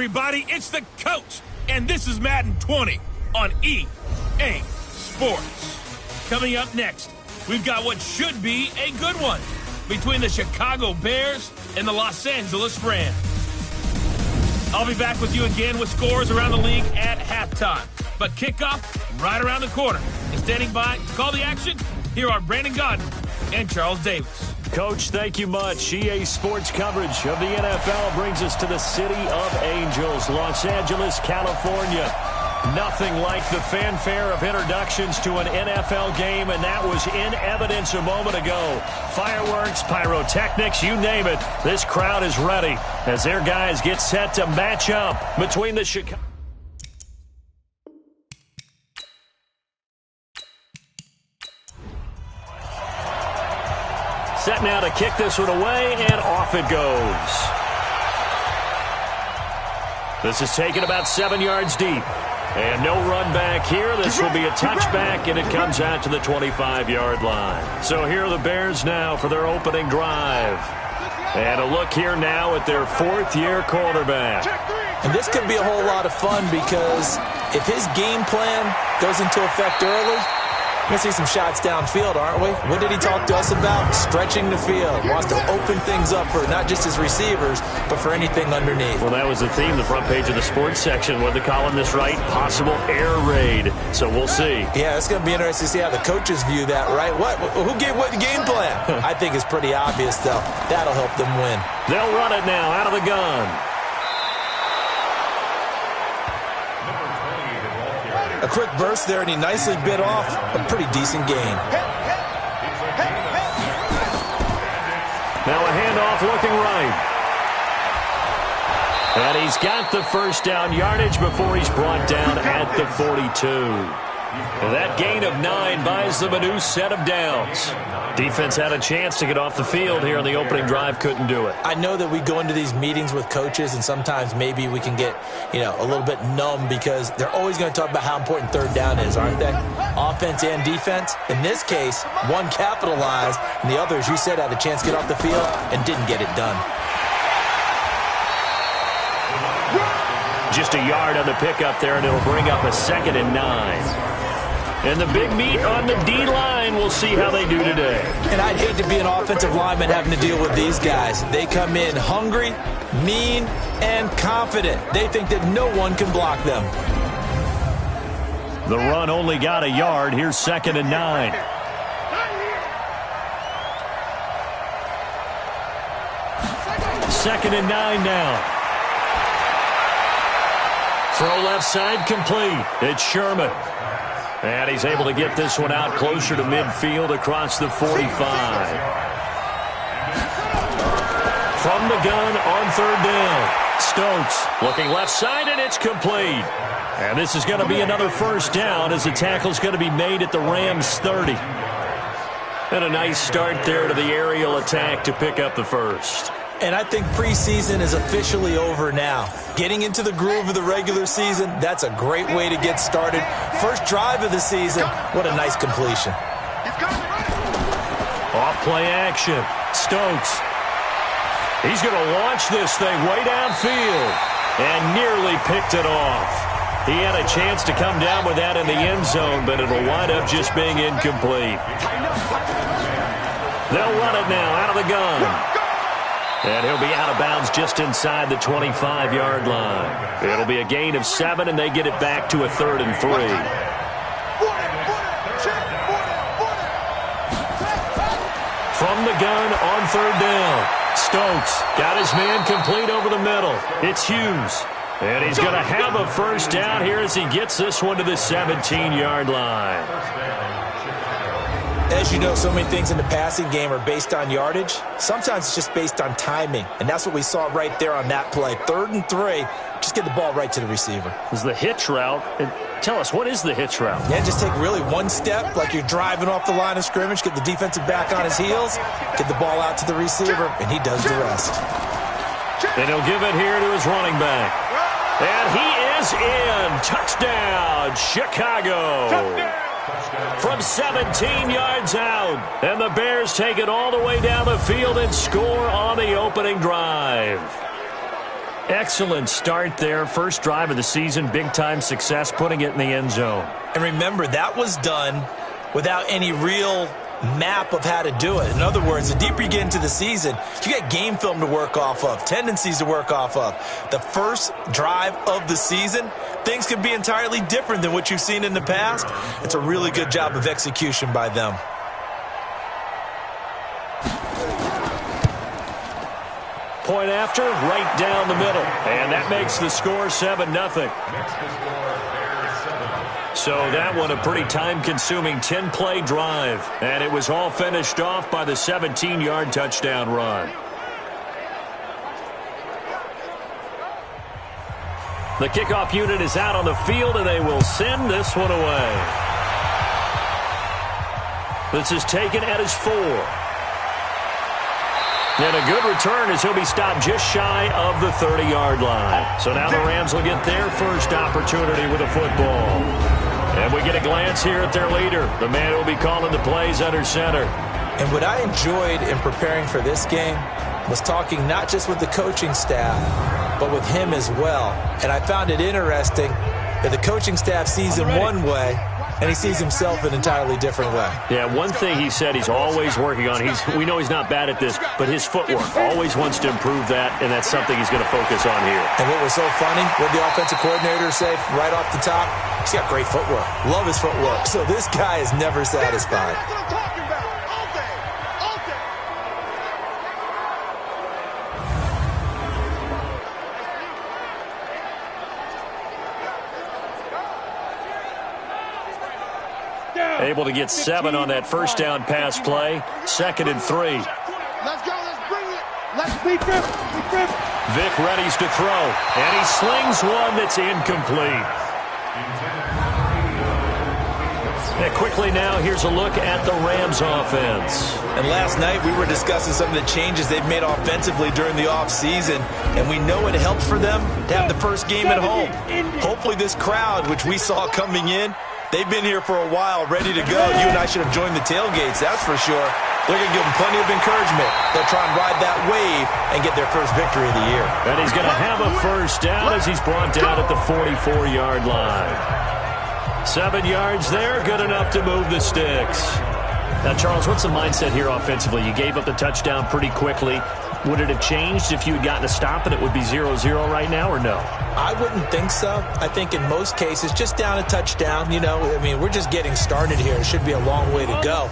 everybody, it's the coach, and this is Madden 20 on EA Sports. Coming up next, we've got what should be a good one between the Chicago Bears and the Los Angeles Rams. I'll be back with you again with scores around the league at halftime. But kickoff right around the corner. And standing by to call the action, here are Brandon Godden and Charles Davis. Coach, thank you much. EA Sports coverage of the NFL brings us to the City of Angels, Los Angeles, California. Nothing like the fanfare of introductions to an NFL game, and that was in evidence a moment ago. Fireworks, pyrotechnics, you name it. This crowd is ready as their guys get set to match up between the Chicago... Set now to kick this one away, and off it goes. This is taken about 7 yards deep. And no run back here. This will be a touchback, and it comes out to the 25-yard line. So here are the Bears now for their opening drive. And a look here now at their fourth-year quarterback. And this could be a whole lot of fun because if his game plan goes into effect early, we're going to see some shots downfield, aren't we? What did he talk to us about? Stretching the field. Wants to open things up for not just his receivers, but for anything underneath. Well, that was the theme, the front page of the sports section. What they calling this, right? Possible air raid. So we'll see. Yeah, it's going to be interesting to see how the coaches view that, right? Who gave what game plan? I think it's pretty obvious, though. That'll help them win. They'll run it now out of the gun. A quick burst there, and he nicely bit off a pretty decent gain. Now a handoff looking right. And he's got the first down yardage before he's brought down at the 42. And that gain of 9 buys them a new set of downs. Defense had a chance to get off the field here on the opening drive, couldn't do it. I know that we go into these meetings with coaches, and sometimes maybe we can get, a little bit numb because they're always going to talk about how important third down is, aren't they? Offense and defense. In this case, one capitalized, and the other, as you said, had a chance to get off the field and didn't get it done. Just a yard on the pickup there, and it'll bring up a 2nd and 9. And the big meat on the D-line, we'll see how they do today. And I'd hate to be an offensive lineman having to deal with these guys. They come in hungry, mean, and confident. They think that no one can block them. The run only got a yard. Here's 2nd and 9. Second and 9 now. Throw left side complete. It's Sherman. And he's able to get this one out closer to midfield across the 45. From the gun on 3rd down. Stokes looking left side, and it's complete. And this is going to be another first down as the tackle's going to be made at the Rams' 30. And a nice start there to the aerial attack to pick up the first. And I think preseason is officially over now. Getting into the groove of the regular season, that's a great way to get started. First drive of the season, what a nice completion. Off play action. Stokes. He's going to launch this thing way downfield and nearly picked it off. He had a chance to come down with that in the end zone, but it'll wind up just being incomplete. They'll run it now out of the gun. And he'll be out of bounds just inside the 25-yard line. It'll be a gain of 7, and they get it back to a 3rd and 3. From the gun on 3rd down. Stokes got his man complete over the middle. It's Hughes. And he's going to have a first down here as he gets this one to the 17-yard line. As you know, so many things in the passing game are based on yardage. Sometimes it's just based on timing, and that's what we saw right there on that play. 3rd and 3, just get the ball right to the receiver. This is the hitch route. And tell us, what is the hitch route? Yeah, just take really one step, like you're driving off the line of scrimmage, get the defensive back on his heels, get the ball out to the receiver, and he does the rest. And he'll give it here to his running back. And he is in. Touchdown, Chicago. From 17 yards out. And the Bears take it all the way down the field and score on the opening drive. Excellent start there. First drive of the season, big-time success, putting it in the end zone. And remember, that was done without any real map of how to do it. In other words, the deeper you get into the season, you get game film to work off of, tendencies to work off of. The first drive of the season, things could be entirely different than what you've seen in the past. It's a really good job of execution by them. Point after, right down the middle. And that makes the score 7-0. So that one a pretty time-consuming 10-play drive. And it was all finished off by the 17-yard touchdown run. The kickoff unit is out on the field, and they will send this one away. This is taken at his 4. And a good return as he'll be stopped just shy of the 30-yard line. So now the Rams will get their first opportunity with a football. And we get a glance here at their leader, the man who will be calling the plays under center. And what I enjoyed in preparing for this game was talking not just with the coaching staff, but with him as well. And I found it interesting that the coaching staff sees him one way, and he sees himself an entirely different way. Yeah, one thing he said he's always working on, we know he's not bad at this, but his footwork, always wants to improve that, and that's something he's going to focus on here. And what was so funny, what did the offensive coordinator say right off the top? He's got great footwork. Love his footwork. So this guy is never satisfied. Able to get 7 on that first down pass play. 2nd and 3. Let's go. Let's bring it. Let's beat them. Vic readies to throw. And he slings one that's incomplete. And quickly now, here's a look at the Rams offense. And last night we were discussing some of the changes they've made offensively during the offseason. And we know it helps for them to have the first game at home. Hopefully this crowd, which we saw coming in, they've been here for a while, ready to go. You and I should have joined the tailgates, that's for sure. They're going to give them plenty of encouragement. They'll try and ride that wave and get their first victory of the year. And he's going to have a first down as he's brought down at the 44-yard line. 7 yards there, good enough to move the sticks. Now, Charles, what's the mindset here offensively? You gave up the touchdown pretty quickly. Would it have changed if you had gotten a stop and it would be 0-0 right now, or no? I wouldn't think so. I think in most cases, just down a touchdown, we're just getting started here. It should be a long way to go.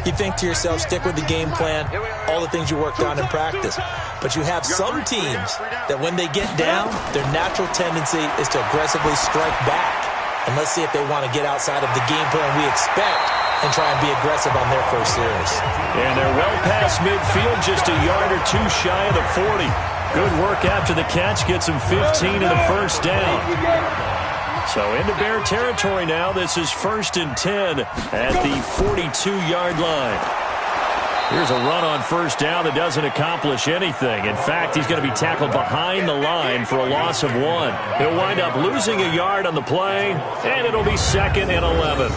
You think to yourself, stick with the game plan, all the things you worked on in practice. But you have some teams that when they get down, their natural tendency is to aggressively strike back. And let's see if they want to get outside of the game plan we expect and try and be aggressive on their first series. And they're well past midfield, just a yard or two shy of the 40. Good work after the catch, gets him 15 and a first down. So into Bear territory now. This is 1st and 10 at the 42-yard line. Here's a run on first down that doesn't accomplish anything. In fact, he's going to be tackled behind the line for a loss of 1. He'll wind up losing a yard on the play, and it'll be 2nd and 11.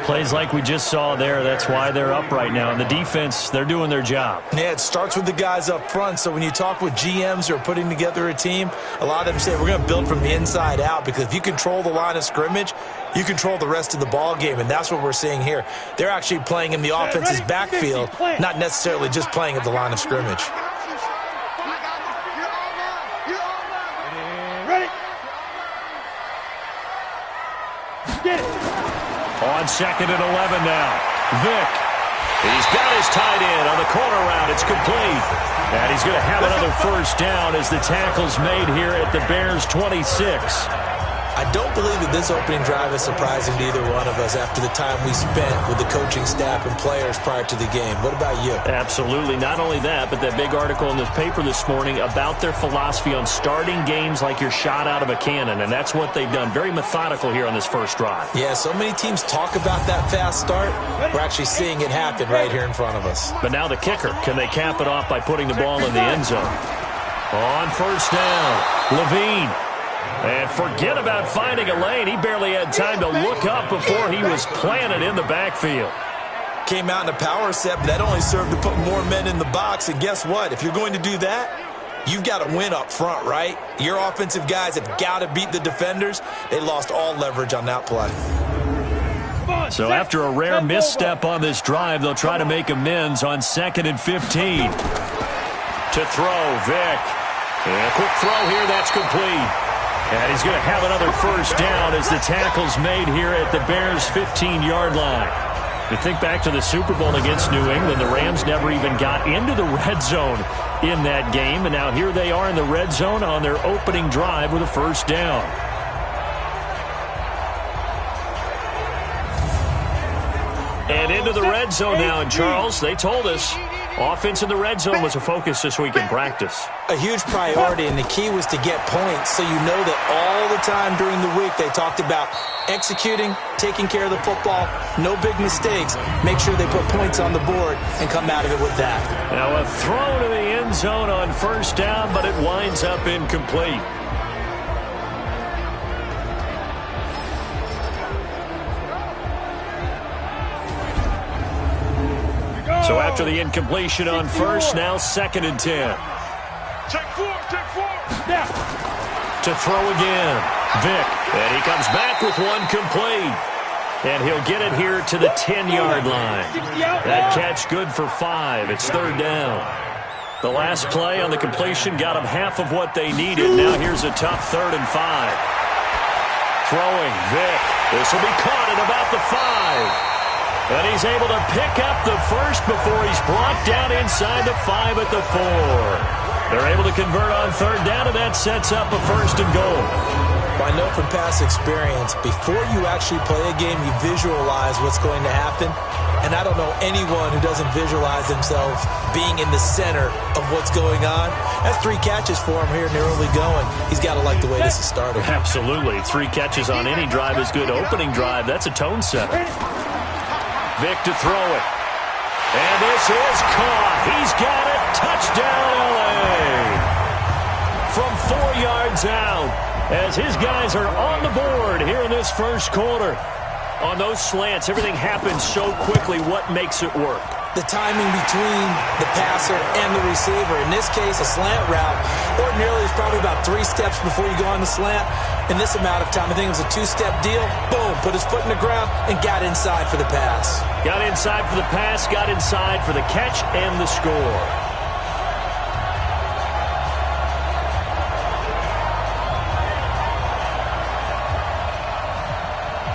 Plays like we just saw there, that's why they're up right now. And the defense, they're doing their job. Yeah, it starts with the guys up front. So when you talk with GMs who are putting together a team, a lot of them say we're going to build from the inside out, because if you control the line of scrimmage, you control the rest of the ball game, and that's what we're seeing here. They're actually playing in the offense's backfield, not necessarily just playing at the line of scrimmage. On 2nd and 11 now. Vic. He's got his tight end on the corner route. It's complete. And he's going to have another first down as the tackle's made here at the Bears' 26. I don't believe that this opening drive is surprising to either one of us after the time we spent with the coaching staff and players prior to the game. What about you? Absolutely. Not only that, but that big article in this paper this morning about their philosophy on starting games like you're shot out of a cannon, and that's what they've done. Very methodical here on this first drive. Yeah, so many teams talk about that fast start. We're actually seeing it happen right here in front of us. But now the kicker. Can they cap it off by putting the ball in the end zone? On first down, Levine. And forget about finding a lane. He barely had time to look up before he was planted in the backfield. Came out in a power set, but that only served to put more men in the box. And guess what? If you're going to do that, You've got to win up front, right? Your offensive guys have got to beat the defenders. They lost all leverage on that play. So after a rare misstep on this drive, they'll try to make amends on 2nd and 15. To throw, Vic. And a quick throw here, that's complete. And he's going to have another first down as the tackle's made here at the Bears' 15-yard line. You think back to the Super Bowl against New England, the Rams never even got into the red zone in that game, and now here they are in the red zone on their opening drive with a first down. And into the red zone now, and Charles, they told us offense in the red zone was a focus this week in practice. A huge priority, and the key was to get points, so you know that all the time during the week they talked about executing, taking care of the football, no big mistakes, make sure they put points on the board and come out of it with that. Now a throw to the end zone on first down, but it winds up incomplete. So after the incompletion on first, now 2nd and 10. Take four. Snap. To throw again, Vic. And he comes back with one complete. And he'll get it here to the 10-yard line. That catch good for 5. It's 3rd down. The last play on the completion got them half of what they needed. Now here's a tough 3rd and 5. Throwing, Vic. This will be caught at about the 5. And he's able to pick up the first before he's brought down inside the 5 at the 4. They're able to convert on 3rd down, and that sets up a 1st and goal. I know from past experience, before you actually play a game, you visualize what's going to happen. And I don't know anyone who doesn't visualize themselves being in the center of what's going on. That's 3 catches for him here in the early going. He's got to like the way this is starting. Absolutely. 3 catches on any drive is good. Opening drive, that's a tone setter. Vic to throw it. And this is caught. He's got it. Touchdown, L.A. From 4 yards out as his guys are on the board here in this first quarter. On those slants, everything happens so quickly. What makes it work? The timing between the passer and the receiver. In this case, a slant route. Ordinarily, it's probably about 3 steps before you go on the slant. In this amount of time, I think it was a 2-step deal. Boom, put his foot in the ground and got inside for the pass. Got inside for the pass, got inside for the catch and the score.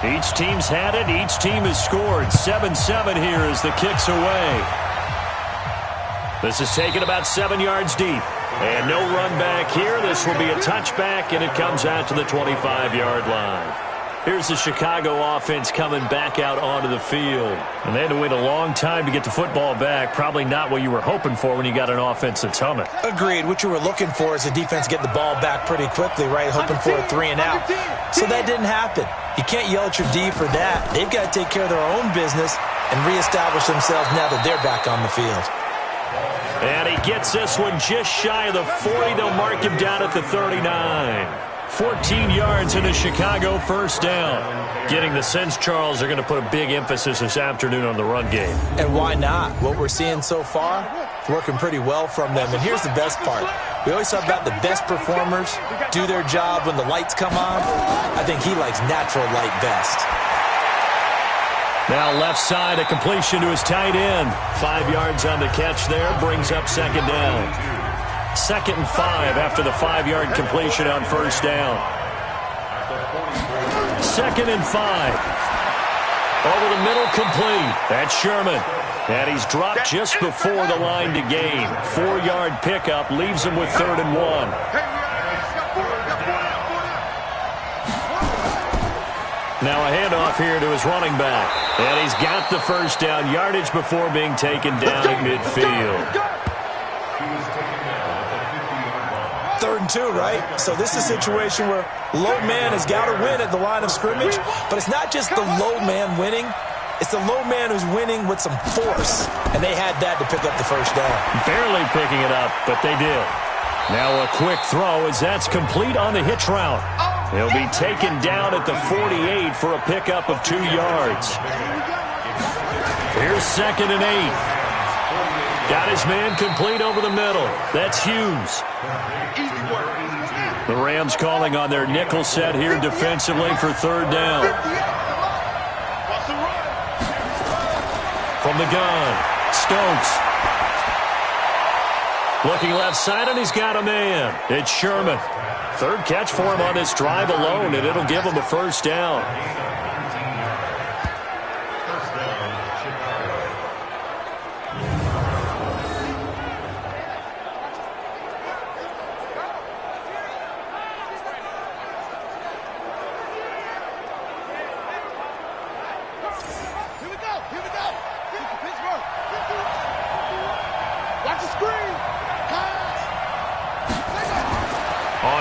Each team's had it. Each team has scored. 7-7 here as the kick's away. This is taken about 7 yards deep. And no run back here. This will be a touchback, and it comes out to the 25-yard line. Here's the Chicago offense coming back out onto the field. And they had to wait a long time to get the football back. Probably not what you were hoping for when you got an offense that's humming. Agreed. What you were looking for is the defense get the ball back pretty quickly, right? Hoping for a 3 and out. So that didn't happen. You can't yell at your D for that. They've got to take care of their own business and reestablish themselves now that they're back on the field. And he gets this one just shy of the 40. They'll mark him down at the 39. 14 yards in a Chicago first down. Getting the sense, Charles, they're going to put a big emphasis this afternoon on the run game. And why not? What we're seeing so far, it's working pretty well from them. And here's the best part. We always talk about the best performers do their job when the lights come on. I think he likes natural light best. Now left side, a completion to his tight end. 5 yards on the catch there, brings up 2nd down. 2nd and 5 after the 5-yard completion on first down. 2nd and 5. Over the middle, complete. That's Sherman. And he's dropped just before the line to gain. 4-yard pickup leaves him with 3rd and 1. Now a handoff here to his running back. And he's got the first down, yardage before being taken down at midfield. 3rd and 2, right? So this is a situation where low man has got to win at the line of scrimmage, but it's not just the low man winning. It's the low man who's winning with some force, and they had that to pick up the first down. Barely picking it up, but they did. Now a quick throw as that's complete on the hitch route. He'll be taken down at the 48 for a pickup of 2 yards. Here's 2nd and 8. Got his man complete over the middle. That's Hughes. The Rams calling on their nickel set here defensively for third down. From the gun, Stokes. Looking left side, and he's got a man. It's Sherman. Third catch for him on this drive alone, and it'll give him a first down.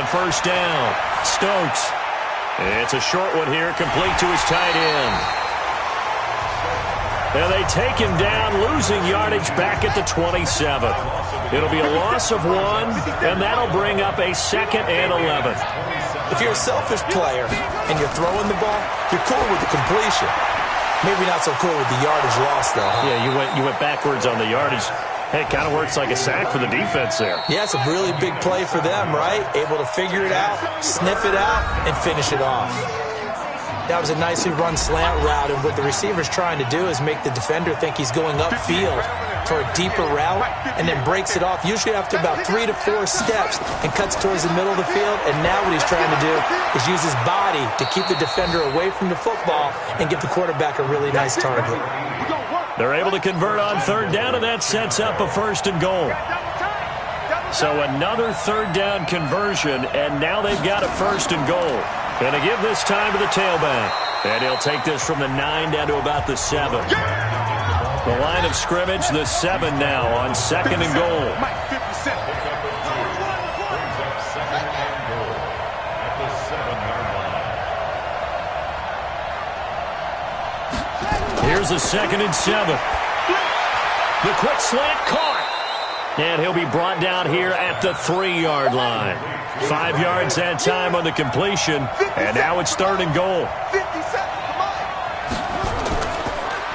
First down, Stokes. It's a short one here, complete to his tight end. And they take him down, losing yardage back at the 27. It'll be a loss of 1, and that'll bring up a 2nd and 11. If you're a selfish player and you're throwing the ball, you're cool with the completion. Maybe not so cool with the yardage loss, though. Huh? Yeah, you went backwards on the yardage. Hey, it kind of works like a sack for the defense there. Yeah, it's a really big play for them, right? Able to figure it out, sniff it out, and finish it off. That was a nicely run slant route, and what the receiver's trying to do is make the defender think he's going upfield for a deeper route, and then breaks it off, usually after about 3 to 4 steps, and cuts towards the middle of the field. And now what he's trying to do is use his body to keep the defender away from the football and give the quarterback a really nice target. They're able to convert on third down, and that sets up a 1st and goal. So another third down conversion, and now they've got a 1st and goal. Going to give this time to the tailback. And he'll take this from the 9 down to about the 7. The line of scrimmage, the 7 now on 2nd and goal. Here's a 2nd and 7. The quick slant caught. And he'll be brought down here at the 3-yard line. 5 yards that time on the completion. And now it's 3rd and goal.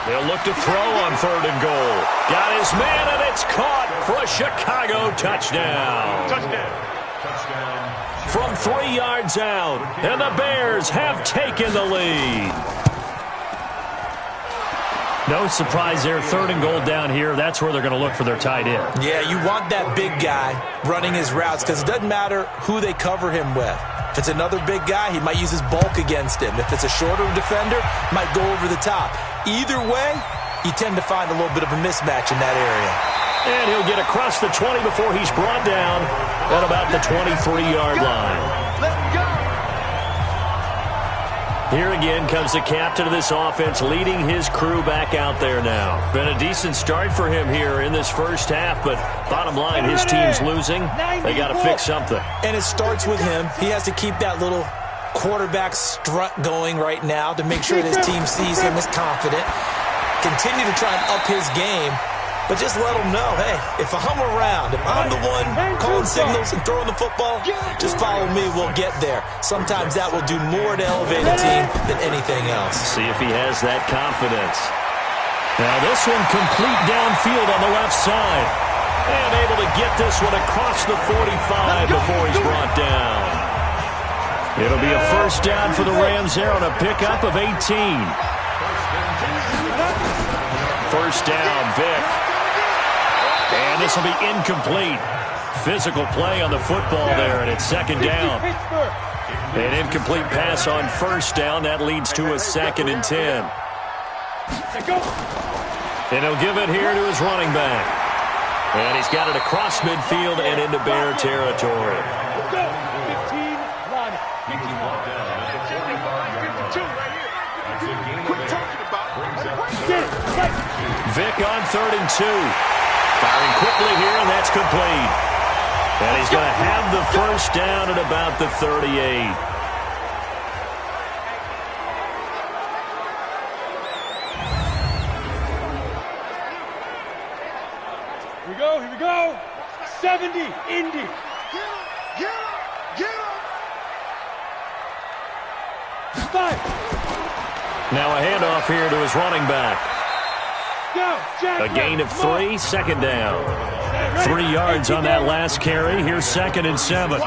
They'll look to throw on 3rd and goal. Got his man, and it's caught for a Chicago touchdown. From 3 yards out, and the Bears have taken the lead. No surprise there, 3rd and goal down here. That's where they're going to look for their tight end. Yeah, you want that big guy running his routes because it doesn't matter who they cover him with. If it's another big guy, he might use his bulk against him. If it's a shorter defender, might go over the top. Either way, you tend to find a little bit of a mismatch in that area. And he'll get across the 20 before he's brought down at about the 23-yard line. Let's go. Here again comes the captain of this offense, leading his crew back out there now. Been a decent start for him here in this first half, but bottom line, his team's losing. They got to fix something. And it starts with him. He has to keep that little quarterback strut going right now to make sure his team sees him as confident. Continue to try and up his game, but just let him know, hey, if I'm around, if I'm the one calling signals and throwing the football, just follow me, we'll get there. Sometimes that will do more to elevate a team than anything else. See if he has that confidence. Now this one complete downfield on the left side. And able to get this one across the 45 before he's brought down. It'll be a 1st down for the Rams there on a pickup of 18. 1st down, Vic. And this will be incomplete. Physical play on the football there, and it's 2nd down. An incomplete pass on 1st down. That leads to a 2nd and 10. And he'll give it here to his running back. And he's got it across midfield and into Bear territory. Vic on 3rd and 2. Firing quickly here, and that's complete. And he's going to have the 1st down at about the 38. Here we go. 70, Indy. Get him. 5. Now a handoff here to his running back. A gain of 3, second down. 3 yards on that last carry. Here's 2nd and 7.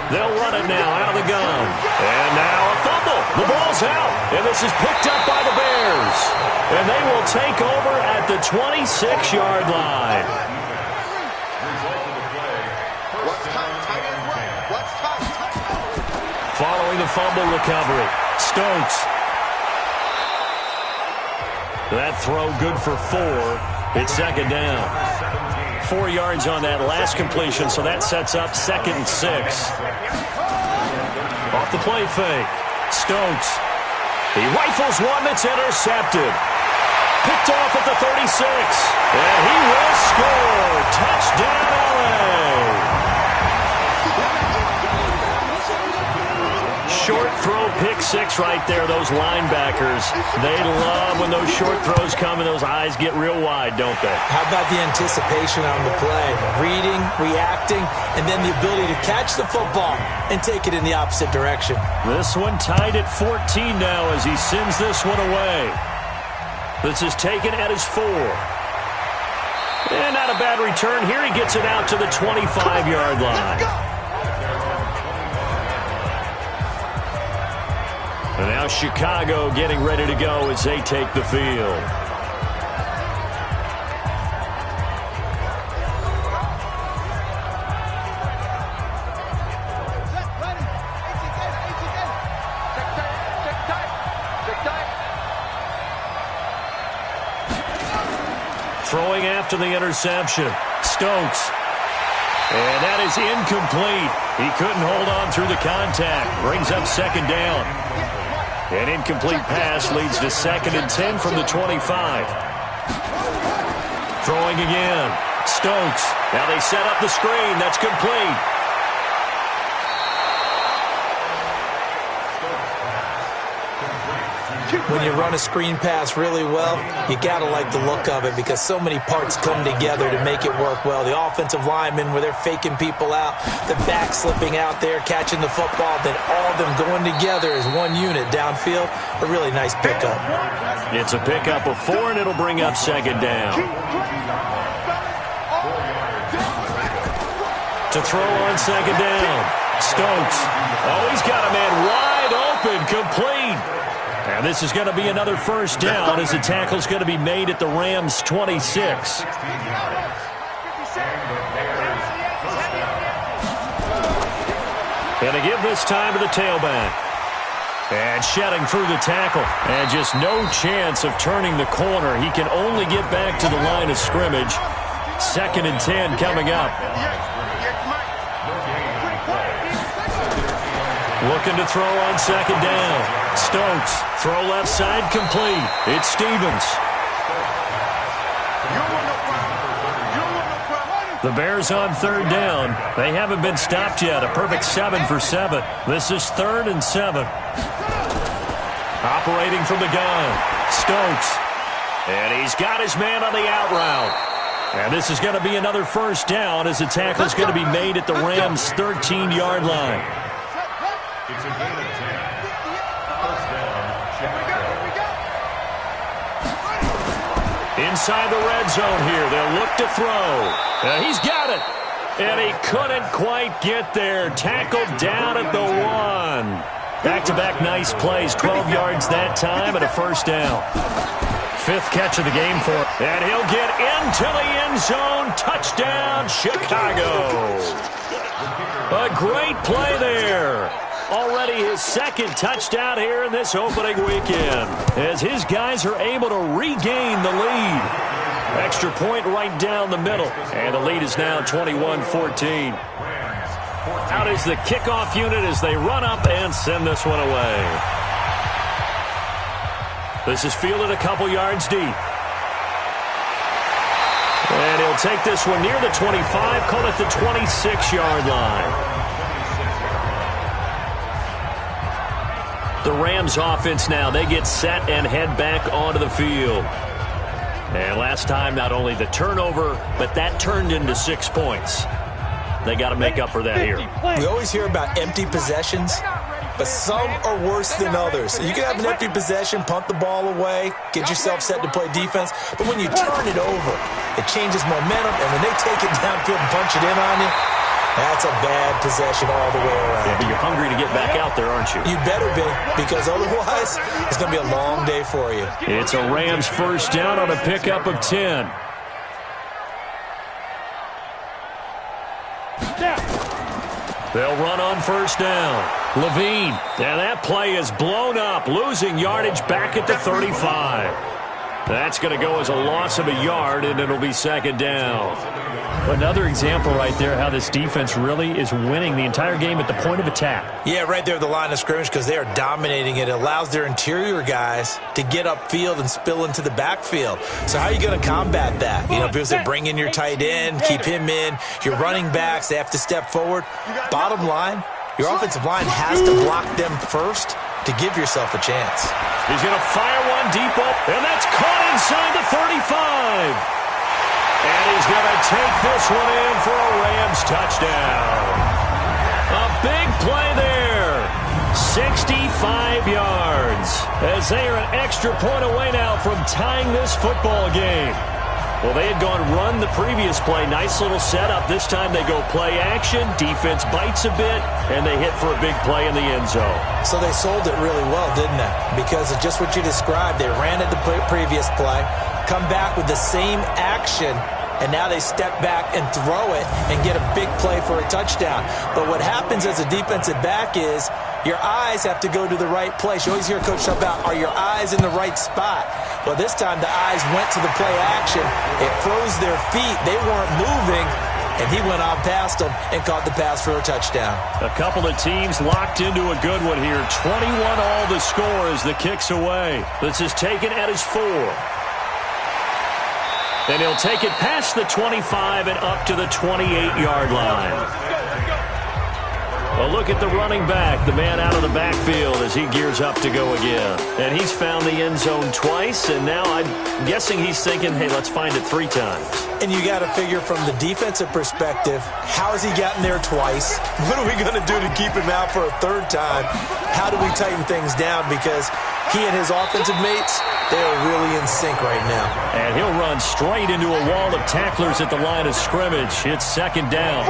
They'll run it now out of the gun. And now a fumble. The ball's out. And this is picked up by the Bears. And they will take over at the 26-yard line. Following the fumble recovery, Stokes. That throw good for 4. It's 2nd down. 4 yards on that last completion, so that sets up 2nd and 6. Off the play fake, Stokes. He rifles one that's intercepted. Picked off at the 36. And he will score. Touchdown, LA. Short throw, pick 6 right there. Those linebackers, they love when those short throws come and those eyes get real wide, don't they? How about the anticipation on the play? Reading, reacting, and then the ability to catch the football and take it in the opposite direction. This one tied at 14 now as he sends this one away. This is taken at his 4. And not a bad return. Here he gets it out to the 25-yard line. And now Chicago getting ready to go as they take the field. Throwing after the interception, Stokes. And that is incomplete. He couldn't hold on through the contact. Brings up 2nd down. An incomplete pass leads to 2nd and 10 from the 25. Throwing again. Stokes. Now they set up the screen. That's complete. When you run a screen pass really well, you got to like the look of it because so many parts come together to make it work well. The offensive linemen, where they're faking people out, the back slipping out there, catching the football, then all of them going together as one unit downfield. A really nice pickup. It's a pickup of 4, and it'll bring up 2nd down. To throw on 2nd down, Stokes. Oh, he's got a man wide open, complete. And this is going to be another 1st down as the tackle's going to be made at the Rams' 26. And to give this time to the tailback. And shedding through the tackle. And just no chance of turning the corner. He can only get back to the line of scrimmage. 2nd and 10 coming up. Looking to throw on 2nd down. Stokes, throw left side, complete. It's Stevens. The Bears on 3rd down. They haven't been stopped yet. A perfect 7 for 7. This is 3rd and 7. Operating from the gun, Stokes. And he's got his man on the out route. And this is going to be another 1st down as the tackle is going to be made at the Rams' 13-yard line. It's a gain of 10. First down, Chicago. Inside the red zone here. They'll look to throw. He's got it. And he couldn't quite get there. Tackled down at the 1. Back-to-back nice plays. 12 yards that time and a 1st down. 5th catch of the game for him. And he'll get into the end zone. Touchdown, Chicago. A great play there. Already his 2nd touchdown here in this opening weekend as his guys are able to regain the lead. Extra point right down the middle. And the lead is now 21-14. Out is the kickoff unit as they run up and send this one away. This is fielded a couple yards deep. And he'll take this one near the 25, call it the 26-yard line. The Rams offense now, they get set and head back onto the field. And last time, not only the turnover, but that turned into 6 points. They got to make up for that here. We always hear about empty possessions. but some are worse than others. So you can have an empty possession, punt the ball away, get yourself set to play defense, but when you turn it over, it changes momentum, and when they take it downfield and punch it in on you, that's a bad possession all the way around. Yeah, but you're hungry to get back out there, aren't you? You better be, because otherwise it's going to be a long day for you. It's a Rams first down on a pickup of 10. They'll run on first down. Levine. And that play is blown up, losing yardage back at the 35. That's going to go as a loss of a yard, and it'll be second down. Another example right there how this defense really is winning the entire game at the point of attack. Yeah, right there at the line of scrimmage, because they are dominating it. It allows their interior guys to get upfield and spill into the backfield. So how are you going to combat that? You know, because they bring in your tight end, keep him in. Your running backs, they have to step forward. Bottom line, your offensive line has to block them first to give yourself a chance. He's going to fire one deep up, and that's caught inside the 35. And he's going to take this one in for a Rams touchdown. A big play there. 65 yards. As they are an extra point away now from tying this football game. Well, they had gone run the previous play. Nice little setup. This time they go play action. Defense bites a bit, and they hit for a big play in the end zone. So they sold it really well, didn't they? Because of just what you described. They ran at the previous play, come back with the same action, and now they step back and throw it and get a big play for a touchdown. But what happens as a defensive back is your eyes have to go to the right place. You always hear Coach talk about, are your eyes in the right spot? Well, this time the eyes went to the play action. It froze their feet. They weren't moving, and he went on past them and caught the pass for a touchdown. A couple of teams locked into a good one here. 21-all the score as the kick's away. This is taken at his 4. And he'll take it past the 25 and up to the 28-yard line. A look at the running back, the man out of the backfield as he gears up to go again. And he's found the end zone twice, and now I'm guessing he's thinking, hey, let's find it 3 times. And you got to figure from the defensive perspective, how has he gotten there twice? What are we going to do to keep him out for a 3rd time? How do we tighten things down? Because he and his offensive mates, they are really in sync right now. And he'll run straight into a wall of tacklers at the line of scrimmage. It's second down.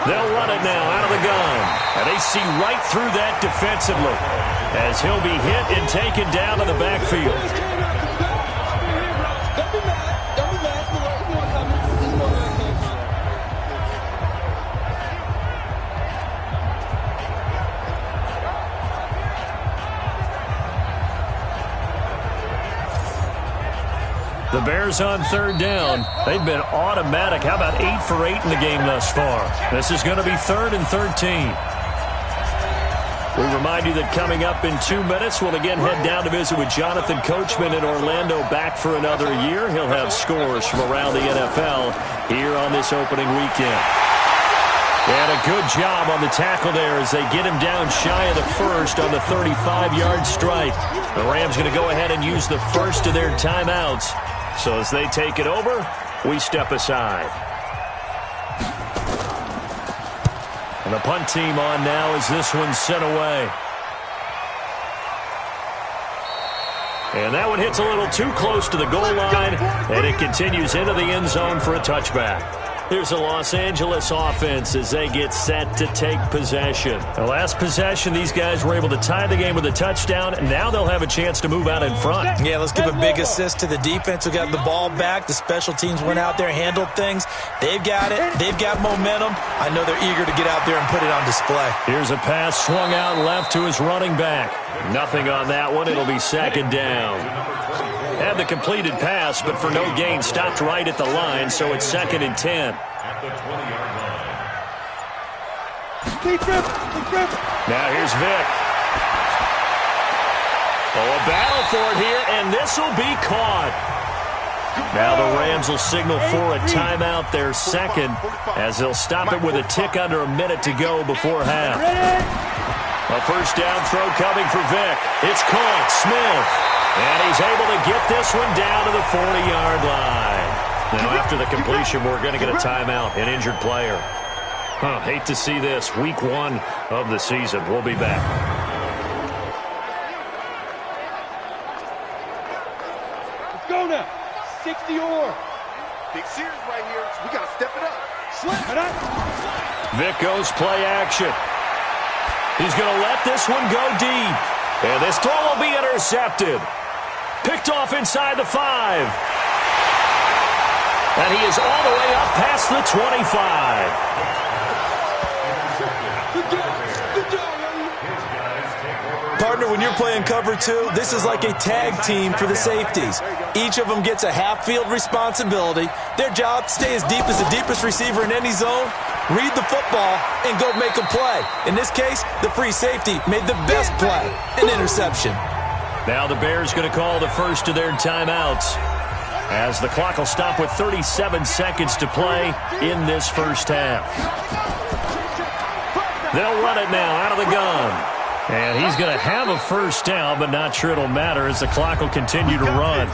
They'll run it now out of the gun. And they see right through that defensively as he'll be hit and taken down to the backfield. The Bears on 3rd down. They've been automatic. How about 8 for 8 in the game thus far? This is going to be 3rd and 13. We remind you that coming up in 2 minutes, we'll again head down to visit with Jonathan Coachman in Orlando, back for another year. He'll have scores from around the NFL here on this opening weekend. And a good job on the tackle there as they get him down shy of the first on the 35-yard strike. The Rams going to go ahead and use the first of their timeouts. So as they take it over, we step aside. And the punt team on now as this one's sent away. And that one hits a little too close to the goal line, and it continues into the end zone for a touchback. Here's a Los Angeles offense as they get set to take possession. The last possession, these guys were able to tie the game with a touchdown, and now they'll have a chance to move out in front. Yeah, let's give a big assist to the defense who got the ball back. The special teams went out there, handled things. They've got it. They've got momentum. I know they're eager to get out there and put it on display. Here's a pass swung out left to his running back. Nothing on that one. It'll be second down. Had the completed pass, but for no gain, stopped right at the line, so it's 2nd and 10. Now here's Vic. Oh, a battle for it here, and this will be caught. Now the Rams will signal for a timeout, their 2nd, as they'll stop it with a tick under a minute to go before half. A first down throw coming for Vic. It's caught. Smith. And he's able to get this one down to the 40-yard line. Now, after the completion, we're going to get a timeout, an injured player. Hate to see this. Week 1 of the season. We'll be back. Let's go now. 60 or. Big series right here. So we got to step it up. Slam it up. Vic goes play action. He's going to let this one go deep. And this throw will be intercepted. Picked off inside the 5. And he is all the way up past the 25. Partner, when you're playing cover 2, this is like a tag team for the safeties. Each of them gets a half-field responsibility. Their job, stay as deep as the deepest receiver in any zone, read the football, and go make a play. In this case, the free safety made the best play, an interception. Now the Bears going to call the first of their timeouts, as the clock will stop with 37 seconds to play in this first half. They'll run it now out of the gun. And he's going to have a first down, but not sure it'll matter as the clock will continue to run.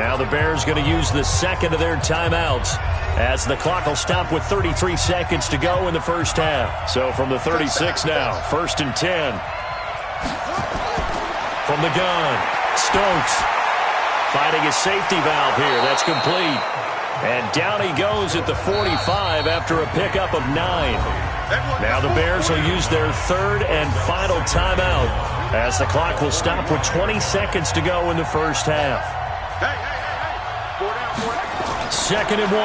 Now the Bears going to use the second of their timeouts, as the clock will stop with 33 seconds to go in the first half. So from the 36 now, 1st and 10. From the gun, Stokes finding his safety valve here. That's complete. And down he goes at the 45 after a pickup of 9. Now the Bears will use their third and final timeout, as the clock will stop with 20 seconds to go in the first half. 2nd and 1.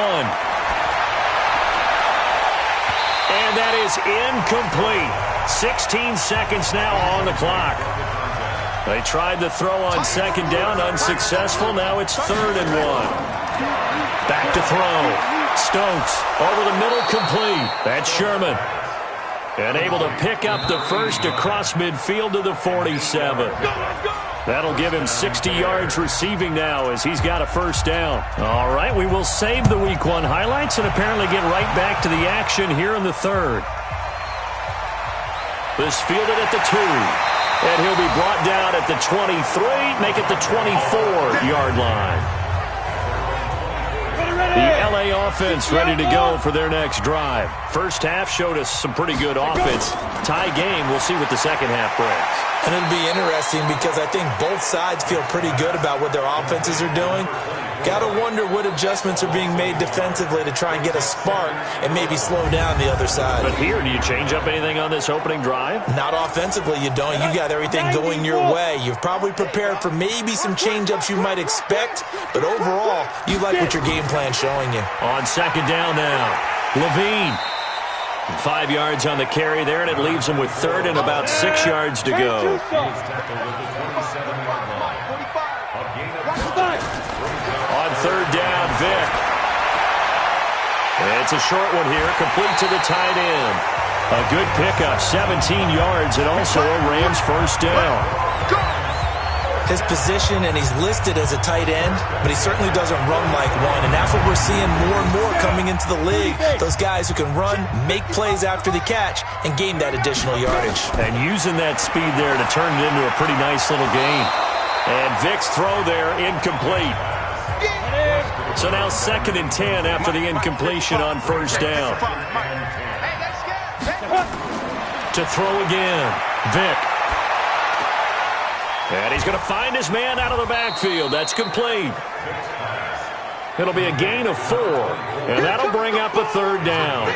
And that is incomplete. 16 seconds now on the clock. They tried the throw on 2nd down, unsuccessful. Now it's 3rd and 1. Back to throw. Stokes over the middle, complete. That's Sherman. And able to pick up the first across midfield to the 47. That'll give him 60 yards receiving now, as he's got a first down. All right, we will save the Week 1 highlights and apparently get right back to the action here in the 3rd. This fielded at the 2. And he'll be brought down at the 23, make it the 24-yard line. The LA offense ready to go for their next drive. First half showed us some pretty good offense. Tie game, we'll see what the second half brings. And it'll be interesting because I think both sides feel pretty good about what their offenses are doing. Got to wonder what adjustments are being made defensively to try and get a spark and maybe slow down the other side. But here, do you change up anything on this opening drive? Not offensively, you don't. You got everything going your way. You've probably prepared for maybe some change-ups you might expect, but overall, you like what your game plan's showing you. On 2nd down now, Levine. 5 yards on the carry there, and it leaves him with 3rd and about 6 yards to go. On 3rd down, Vic. It's a short one here, complete to the tight end. A good pickup, 17 yards, and also a Rams first down. His position, and he's listed as a tight end, but he certainly doesn't run like one, and that's what we're seeing more and more coming into the league. Those guys who can run, make plays after the catch, and gain that additional yardage. And using that speed there to turn it into a pretty nice little gain. And Vic's throw there, incomplete. So now 2nd and 10 after the incompletion on first down. To throw again, Vic. And he's going to find his man out of the backfield. That's complete. It'll be a gain of 4, and that'll bring up a 3rd down.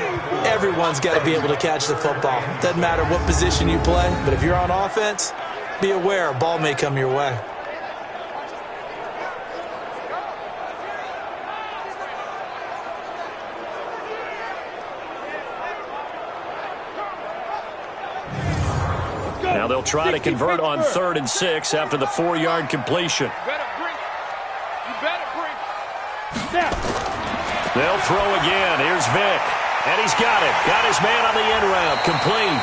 Everyone's got to be able to catch the football. Doesn't matter what position you play, but if you're on offense, be aware a ball may come your way. Now they'll try to convert on 3rd and 6 after the 4-yard completion. They'll throw again. Here's Vic. And he's got it. Got his man on the end route. Complete.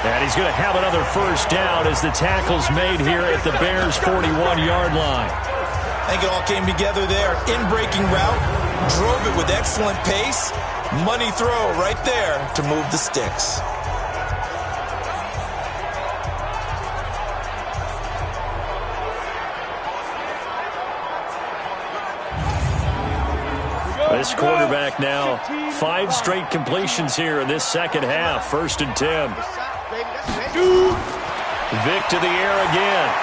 And he's going to have another first down as the tackle's made here at the Bears' 41-yard line. I think it all came together there. In-breaking route. Drove it with excellent pace. Money throw right there to move the sticks. This quarterback now 5 straight completions here in this second half. 1st and 10. Vic to the air again.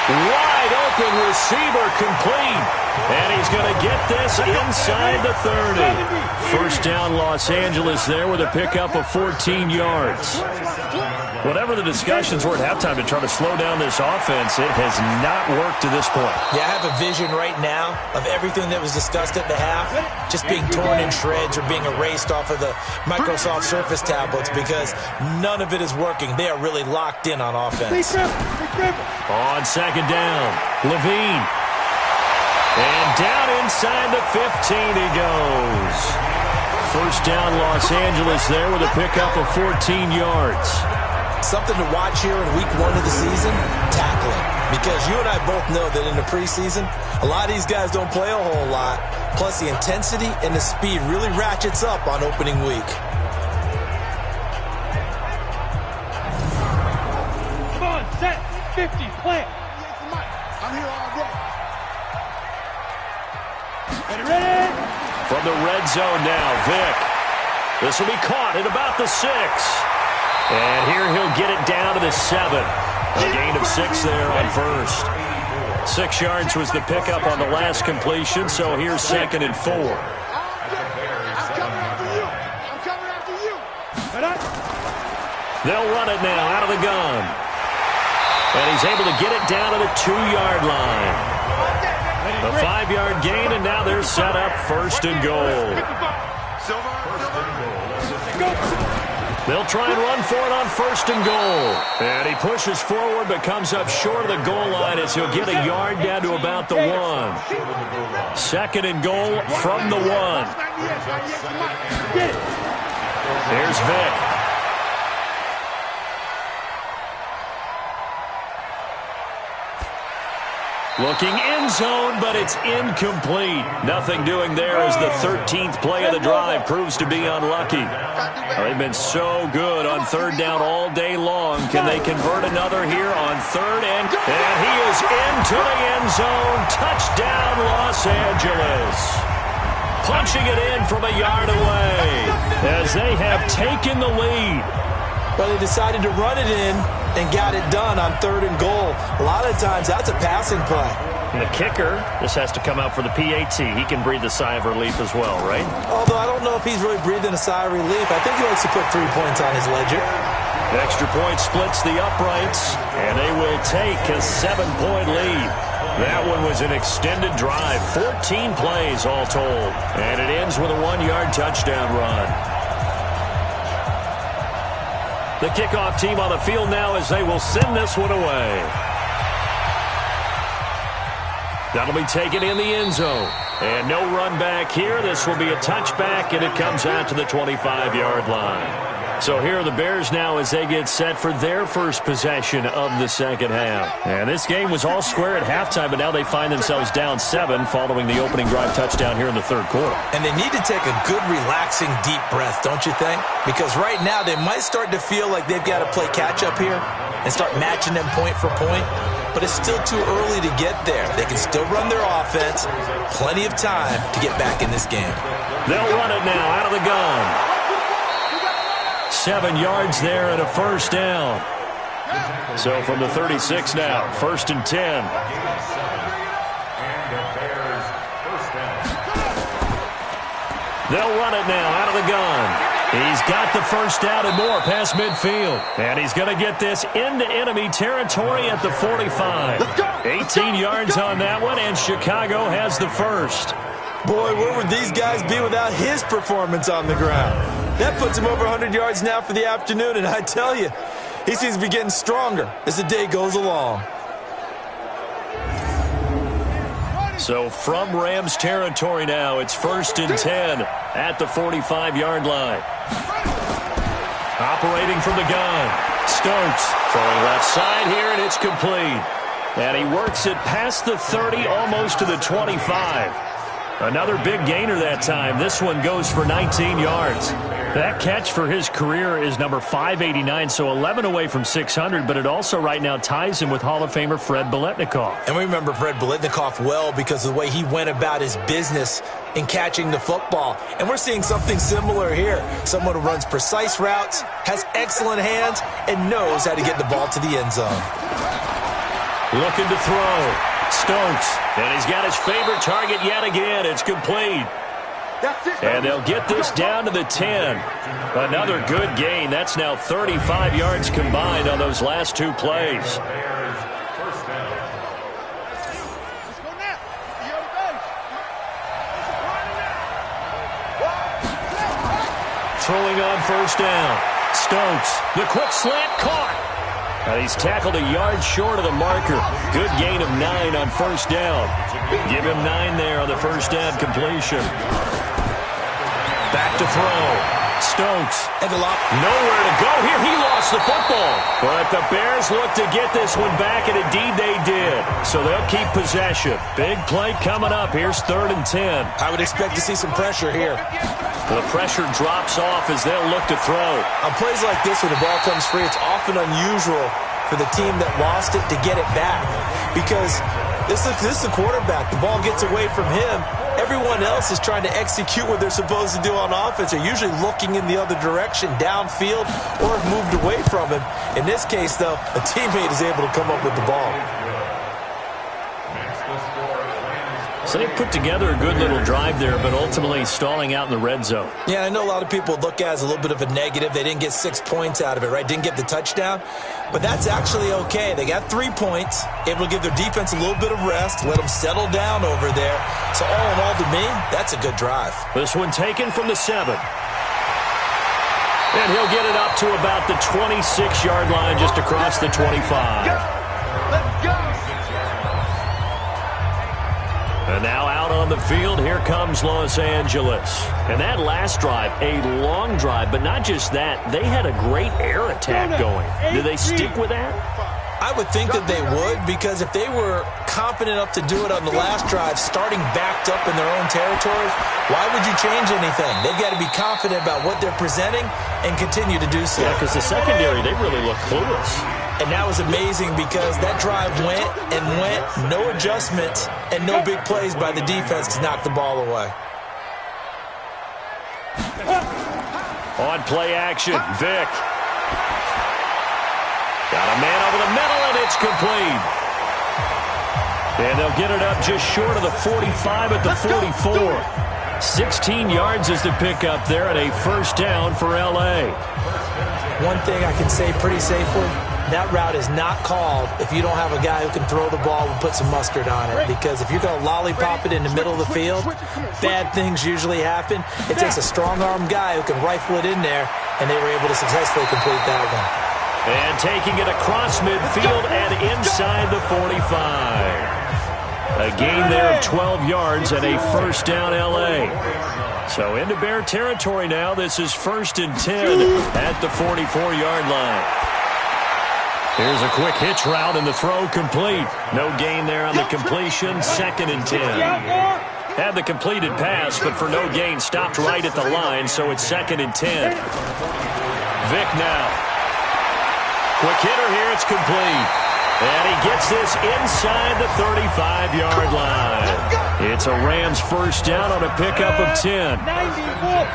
Wide open receiver complete. And he's going to get this inside the 30. 1st down Los Angeles there with a pickup of 14 yards. Whatever the discussions were at halftime to try to slow down this offense, it has not worked to this point. Yeah, I have a vision right now of everything that was discussed at the half just being torn in shreds or being erased off of the Microsoft Surface tablets because none of it is working. They are really locked in on offense. On 2nd down, Levine. And down inside the 15 he goes. 1st down Los Angeles there with a pickup of 14 yards. Something to watch here in week 1 of the season, tackling. Because you and I both know that in the preseason, a lot of these guys don't play a whole lot. Plus the intensity and the speed really ratchets up on opening week. Come on, set, 50, plant. I'm here all day. Ready? From the red zone now, Vic. This will be caught at about the 6. And here he'll get it down to the 7. A gain of 6 there on 1st. 6 yards was the pickup on the last completion, so here's 2nd and 4. I'm coming after you. They'll run it now out of the gun. And he's able to get it down to the 2-yard line. A 5-yard gain, and now they're set up 1st and goal. They'll try and run for it on 1st and goal. And he pushes forward but comes up short of the goal line as he'll get a yard down to about the 1. 2nd and goal from the 1. Here's Vic. Looking end zone, but it's incomplete. Nothing doing there as the 13th play of the drive proves to be unlucky. They've been so good on 3rd down all day long. Can they convert another here on 3rd? And he is into the end zone. Touchdown, Los Angeles. Punching it in from a yard away as they have taken the lead. But they decided to run it in and got it done on 3rd and goal. A lot of times, that's a passing play. And the kicker, this has to come out for the PAT. He can breathe a sigh of relief as well, right? Although I don't know if he's really breathing a sigh of relief. I think he likes to put 3 points on his ledger. Extra point splits the uprights, and they will take a 7-point lead. That one was an extended drive, 14 plays all told. And it ends with a 1-yard touchdown run. The kickoff team on the field now as they will send this one away. That'll be taken in the end zone. And no run back here. This will be a touchback, and it comes out to the 25-yard line. So here are the Bears now as they get set for their first possession of the second half. And this game was all square at halftime, but now they find themselves down 7 following the opening drive touchdown here in the 3rd quarter. And they need to take a good, relaxing, deep breath, don't you think? Because right now they might start to feel like they've got to play catch-up here and start matching them point for point. But it's still too early to get there. They can still run their offense. Plenty of time to get back in this game. They'll run it now out of the gun. 7 yards there and a 1st down. So from the 36 now, 1st and 10. They'll run it now out of the gun. He's got the 1st down and more past midfield. And he's going to get this into enemy territory at the 45. 18 yards on that one, and Chicago has the 1st. Boy, where would these guys be without his performance on the ground? That puts him over 100 yards now for the afternoon, and I tell you, he seems to be getting stronger as the day goes along. So from Rams territory now, it's 1st and 10 at the 45-yard line. Operating from the gun, Stokes throwing left side here, and it's complete. And he works it past the 30, almost to the 25. Another big gainer that time. This one goes for 19 yards. That catch for his career is number 589, so 11 away from 600, but it also right now ties him with Hall of Famer Fred Biletnikoff. And we remember Fred Biletnikoff well because of the way he went about his business in catching the football. And we're seeing something similar here. Someone who runs precise routes, has excellent hands, and knows how to get the ball to the end zone. Looking to throw. Stokes. And he's got his favorite target yet again. It's complete. And they'll get this down to the 10. Another good gain. That's now 35 yards combined on those last two plays. Throwing on first down. Stokes. The quick slant caught. And he's tackled a yard short of the marker. Good gain of 9 on first down. Give him 9 there on the first down completion. Back to throw. Stokes. Nowhere to go here. He lost the football. But the Bears look to get this one back, and indeed they did. So they'll keep possession. Big play coming up. Here's 3rd and 10. I would expect to see some pressure here. The pressure drops off as they'll look to throw. On plays like this, when the ball comes free, it's often unusual for the team that lost it to get it back. Because this is the quarterback. The ball gets away from him. Everyone else is trying to execute what they're supposed to do on offense. They're usually looking in the other direction, downfield, or have moved away from him. In this case, though, a teammate is able to come up with the ball. So they put together a good little drive there, but ultimately stalling out in the red zone. Yeah, I know a lot of people look at it as a little bit of a negative. They didn't get 6 points out of it, right? Didn't get the touchdown. But that's actually okay. They got 3 points, able to give their defense a little bit of rest, let them settle down over there. So all in all, to me, that's a good drive. This one taken from the 7. And he'll get it up to about the 26-yard line, just across the 25. Let's go. And now out on the field, here comes Los Angeles. And that last drive, a long drive, but not just that. They had a great air attack going. Do they stick with that? I would think that they would, because if they were confident enough to do it on the last drive, starting backed up in their own territory, why would you change anything? They've got to be confident about what they're presenting and continue to do so. Yeah, because the secondary, they really look clueless. And that was amazing because that drive went and went, no adjustments, and no big plays by the defense to knock the ball away. On play action, Vic. Got a man over the middle, and it's complete. And they'll get it up just short of the 45 at the 44. 16 yards is the pickup there, and a first down for L.A. One thing I can say pretty safely, that route is not called if you don't have a guy who can throw the ball and put some mustard on it. Because if you're going to lollipop it in the middle of the field, bad things usually happen. It takes a strong-armed guy who can rifle it in there, and they were able to successfully complete that one. And taking it across midfield and inside the 45. A gain there of 12 yards and a first down L.A. So into Bear territory now. This is 1st and 10 at the 44-yard line. Here's a quick hitch route and the throw complete. No gain there on the completion. 2nd and 10. Had the completed pass, but for no gain, stopped right at the line, so it's 2nd and 10. Vic now. Quick hitter here, it's complete. And he gets this inside the 35-yard line. It's a Rams first down on a pickup of 10.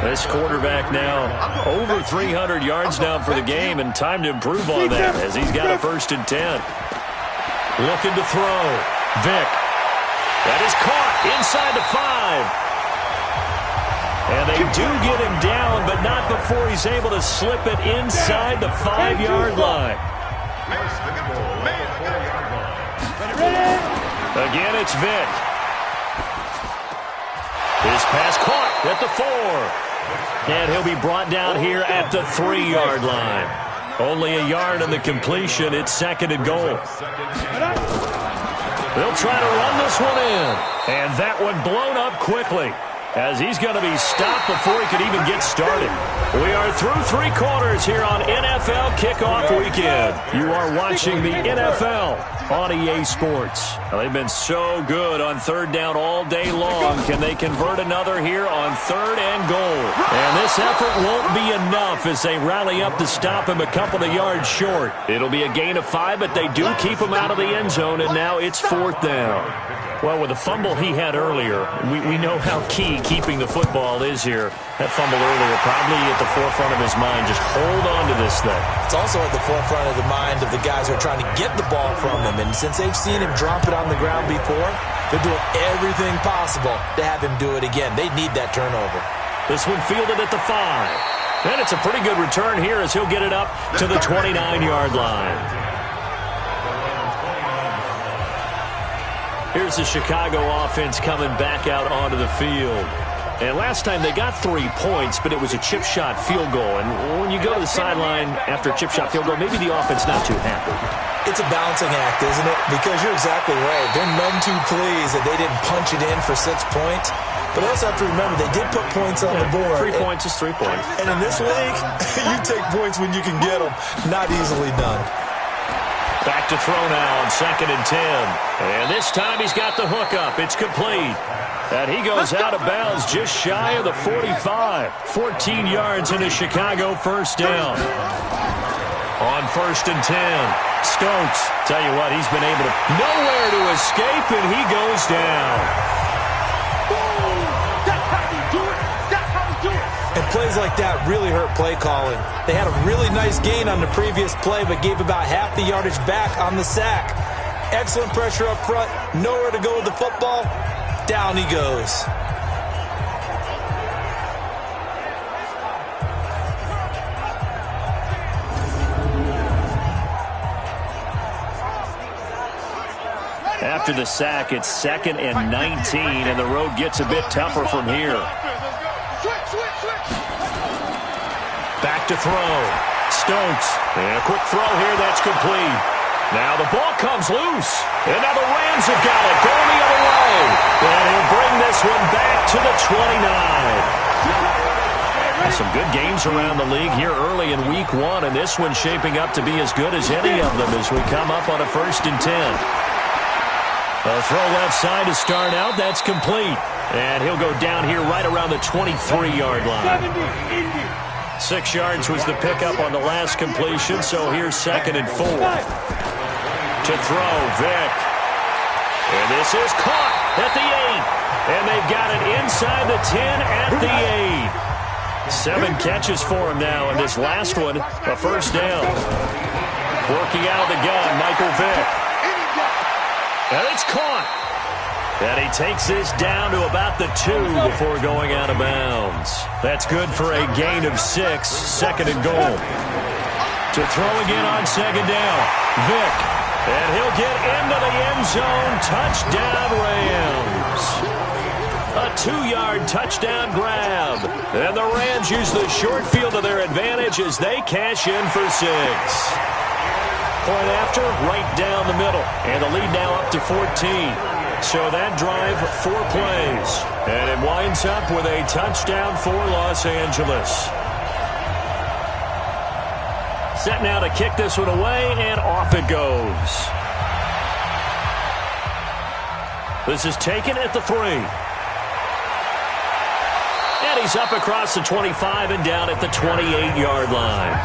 This quarterback now over 300 yards now for the game, and time to improve on that as he's got a 1st and 10. Looking to throw. Vic. That is caught inside the 5. And they do get him down, but not before he's able to slip it inside the 5-yard line. Again, it's Vic. His pass caught at the 4. And he'll be brought down here at the 3-yard line. Only a yard on the completion. It's 2nd and goal. They'll try to run this one in. And that one blown up quickly. as he's going to be stopped before he could even get started. We are through 3 quarters here on NFL Kickoff Weekend. You are watching the NFL on EA Sports. Now, they've been so good on third down all day long. Can they convert another here on third and goal? And this effort won't be enough as they rally up to stop him a couple of yards short. It'll be a gain of 5, but they do keep him out of the end zone, and now it's 4th down. Well, with the fumble he had earlier, we know how key keeping the football is here. That fumble earlier probably at the forefront of his mind. Just hold on to this thing. It's also at the forefront of the mind of the guys who are trying to get the ball from him. And since they've seen him drop it on the ground before, they're doing everything possible to have him do it again. They need that turnover. This one fielded at the 5. And it's a pretty good return here as he'll get it up to the 29-yard line. Here's the Chicago offense coming back out onto the field. And last time they got 3 points, but it was a chip shot field goal. And when you go to the sideline after a chip shot field goal, maybe the offense not too happy. It's a balancing act, isn't it? Because you're exactly right. They're none too pleased that they didn't punch it in for 6 points. But I also have to remember, they did put points on the board. 3 points is 3 points. And in this league, you take points when you can get them. Not easily done. Back to throw now on 2nd and 10. And this time he's got the hook up. It's complete. And he goes out of bounds just shy of the 45. 14 yards in a Chicago first down. On 1st and 10. Stokes, tell you what, he's been able to nowhere to escape, and he goes down. And plays like that really hurt play calling. They had a really nice gain on the previous play, but gave about half the yardage back on the sack. Excellent pressure up front. Nowhere to go with the football. Down he goes. After the sack, it's 2nd and 19, and the road gets a bit tougher from here. Back to throw. Stokes. And a quick throw here that's complete. Now the ball comes loose. And now the Rams have got it. Going the other way. And he'll bring this one back to the 29. Some good games around the league here early in week 1, and this one's shaping up to be as good as any of them as we come up on a 1st and 10. A throw left side to start out. That's complete. And he'll go down here right around the 23-yard line. 6 yards was the pickup on the last completion, so here's 2nd and 4. To throw, Vick. And this is caught at the 8. And they've got it inside the 10 at the 8. 7 catches for him now, and this last one, a first down. Working out of the gun, Michael Vick. And it's caught. And he takes this down to about the 2 before going out of bounds. That's good for a gain of 6, 2nd and goal. To throw again on 2nd down, Vick. And he'll get into the end zone. Touchdown, Rams. A 2-yard touchdown grab. And the Rams use the short field to their advantage as they cash in for 6. Point after, right down the middle. And the lead now up to 14. So that drive, 4 plays. And it winds up with a touchdown for Los Angeles. Set now to kick this one away, and off it goes. This is taken at the 3. And he's up across the 25 and down at the 28-yard line.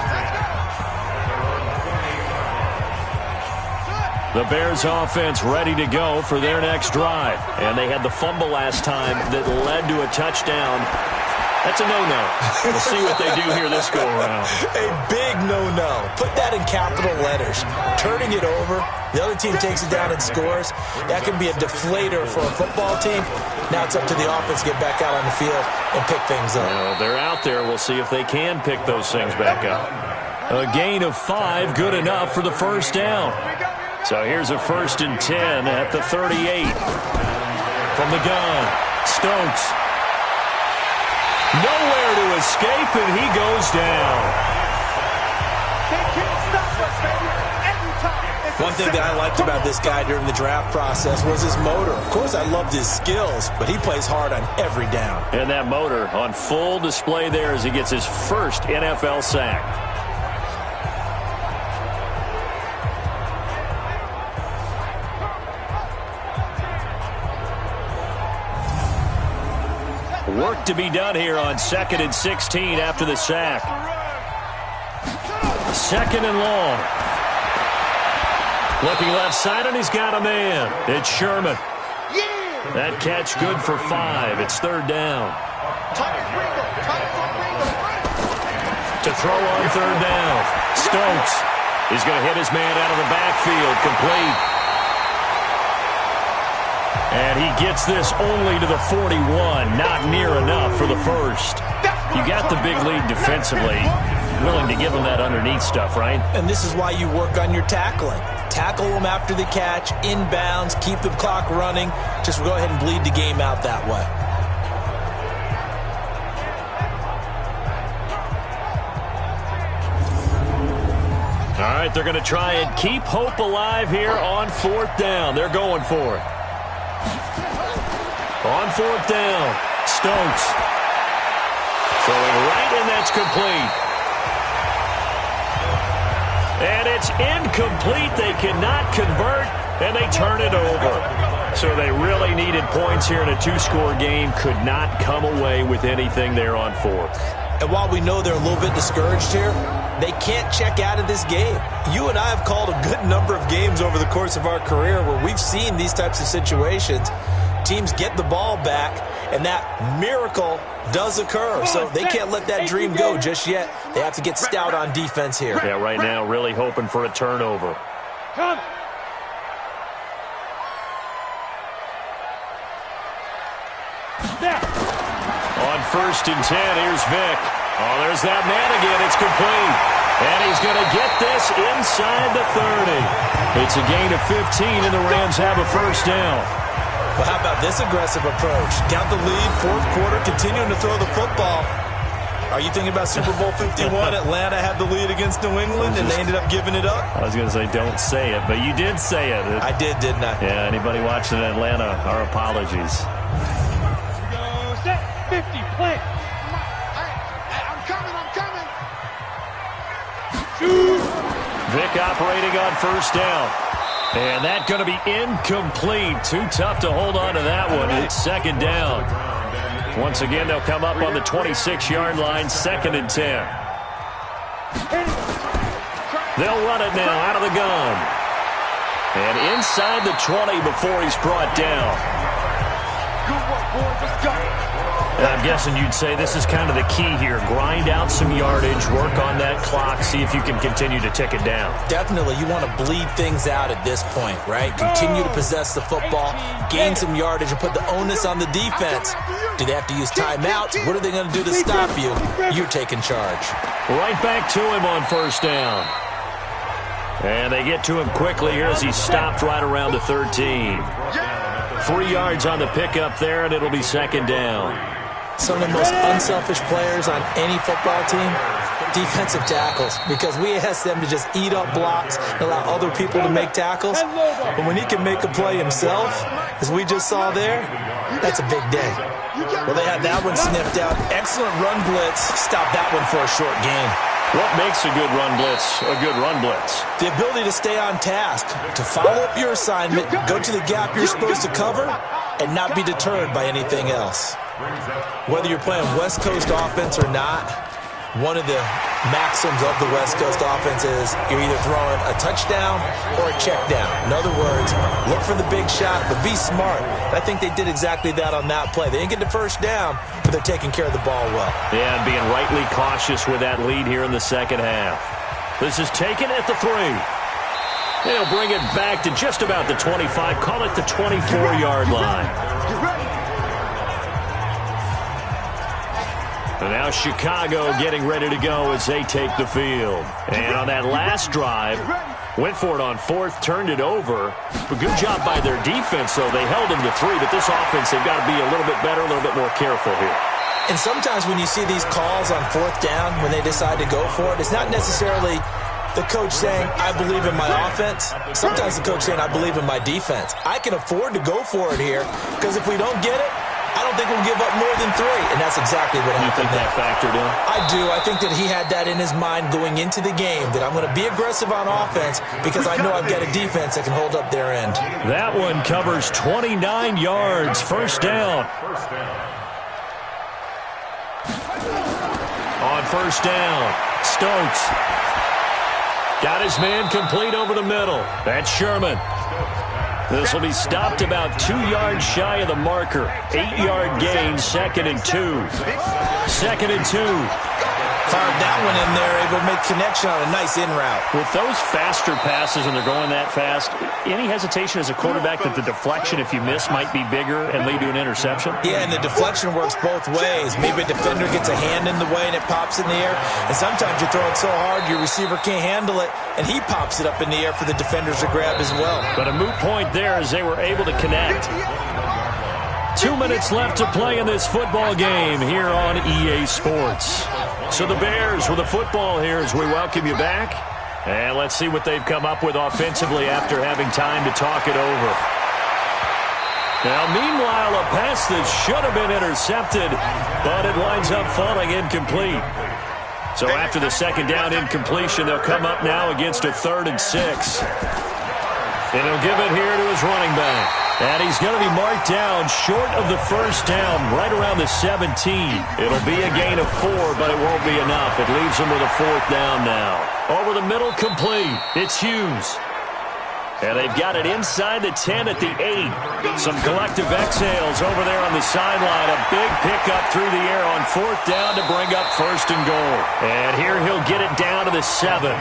The Bears offense ready to go for their next drive. And they had the fumble last time that led to a touchdown. That's a no-no. We'll see what they do here this go-around. A big no-no. Put that in capital letters. Turning it over, the other team takes it down and scores. That can be a deflator for a football team. Now it's up to the offense to get back out on the field and pick things up. Well, they're out there. We'll see if they can pick those things back up. A gain of 5, good enough for the first down. So here's a 1st and 10 at the 38. From the gun, Stokes. Nowhere to escape, and he goes down. They can't stop us, baby. One thing that I liked about this guy during the draft process was his motor. Of course, I loved his skills, but he plays hard on every down. And that motor on full display there as he gets his first NFL sack. Work to be done here on 2nd and 16 after the sack. 2nd and long. Looking left side, and he's got a man. It's Sherman. That catch good for 5. It's 3rd down. To throw on 3rd down. Stokes is going to hit his man out of the backfield. Complete. And he gets this only to the 41. Not near enough for the first. You got the big lead defensively. Willing to give him that underneath stuff, right? And this is why you work on your tackling. Tackle them after the catch, inbounds, keep the clock running. Just go ahead and bleed the game out that way. All right, they're going to try and keep hope alive here on 4th down. They're going for it. On 4th down, Stokes. Throwing right, and that's complete. And it's incomplete. They cannot convert, and they turn it over. So they really needed points here in a 2-score game. Could not come away with anything there on 4th. And while we know they're a little bit discouraged here, they can't check out of this game. You and I have called a good number of games over the course of our career where we've seen these types of situations. Teams get the ball back, and that miracle does occur. So they can't let that dream go just yet. They have to get stout on defense here. Yeah, right now really hoping for a turnover. Come. On 1st and 10, here's Vic. Oh, there's that man again. It's complete. And he's going to get this inside the 30. It's a gain of 15, and the Rams have a 1st down. Well, how about this aggressive approach? Count the lead, 4th quarter, continuing to throw the football. Are you thinking about Super Bowl 51? Atlanta had the lead against New England, and they ended up giving it up? I was going to say don't say it, but you did say it. I did, didn't I? Yeah, anybody watching in Atlanta, our apologies. Go set. 50, plant. I'm coming. Shoot. Vic operating on 1st down. And that's going to be incomplete. Too tough to hold on to that one. It's 2nd down. Once again, they'll come up on the 26-yard line, 2nd and 10. They'll run it now out of the gun. And inside the 20 before he's brought down. Good work, boys. Let's go. And I'm guessing you'd say this is kind of the key here. Grind out some yardage, work on that clock, see if you can continue to tick it down. Definitely. You want to bleed things out at this point, right? Continue to possess the football, gain some yardage, and put the onus on the defense. Do they have to use timeouts? What are they going to do to stop you? You're taking charge. Right back to him on 1st down. And they get to him quickly here as he stopped right around the 13. 3 yards on the pickup there, and it'll be 2nd down. Some of the most unselfish players on any football team, defensive tackles, because we ask them to just eat up blocks and allow other people to make tackles. But when he can make a play himself, as we just saw there, that's a big day. Well, they had that one sniffed out. Excellent run blitz. Stop that one for a short gain. What makes a good run blitz a good run blitz? The ability to stay on task, to follow up your assignment, go to the gap you're supposed to cover, and not be deterred by anything else. Whether you're playing West Coast offense or not, one of the maxims of the West Coast offense is you're either throwing a touchdown or a check down. In other words, look for the big shot, but be smart. And I think they did exactly that on that play. They didn't get the 1st down, but they're taking care of the ball well. Yeah, and being rightly cautious with that lead here in the 2nd half. This is taken at the 3. They'll bring it back to just about the 25. Call it the 24-yard line. And now Chicago getting ready to go as they take the field. And on that last drive, went for it on 4th, turned it over. But good job by their defense, though. They held them to 3, but this offense, they've got to be a little bit better, a little bit more careful here. And sometimes when you see these calls on 4th down, when they decide to go for it, it's not necessarily the coach saying, I believe in my offense. Sometimes the coach saying, I believe in my defense. I can afford to go for it here because if we don't get it, I don't think we'll give up more than 3, and that's exactly what happened. You think that factored in? I do. I think that he had that in his mind going into the game, that I'm going to be aggressive on offense because I know I've got a defense that can hold up their end. That one covers 29 yards, first down. On first down, Stokes got his man complete over the middle. That's Sherman. This will be stopped about 2 yards shy of the marker. 8-yard gain, 2nd and 2. 2nd and 2. Fired that one in there, able to make connection on a nice in route. With those faster passes and they're going that fast, any hesitation as a quarterback that the deflection, if you miss, might be bigger and lead to an interception? Yeah, and the deflection works both ways. Maybe a defender gets a hand in the way and it pops in the air. And sometimes you throw it so hard your receiver can't handle it, and he pops it up in the air for the defenders to grab as well. But a moot point there as they were able to connect. 2 minutes left to play in this football game here on EA Sports. So the Bears with the football here as we welcome you back. And let's see what they've come up with offensively after having time to talk it over. Now, meanwhile, a pass that should have been intercepted, but it winds up falling incomplete. So after the second down incompletion, they'll come up now against a 3rd and 6. And he'll give it here to his running back. And he's going to be marked down short of the first down, right around the 17. It'll be a gain of 4, but it won't be enough. It leaves him with a 4th down now. Over the middle, complete. It's Hughes. And they've got it inside the 10 at the 8. Some collective exhales over there on the sideline. A big pickup through the air on 4th down to bring up 1st and goal. And here he'll get it down to the 7.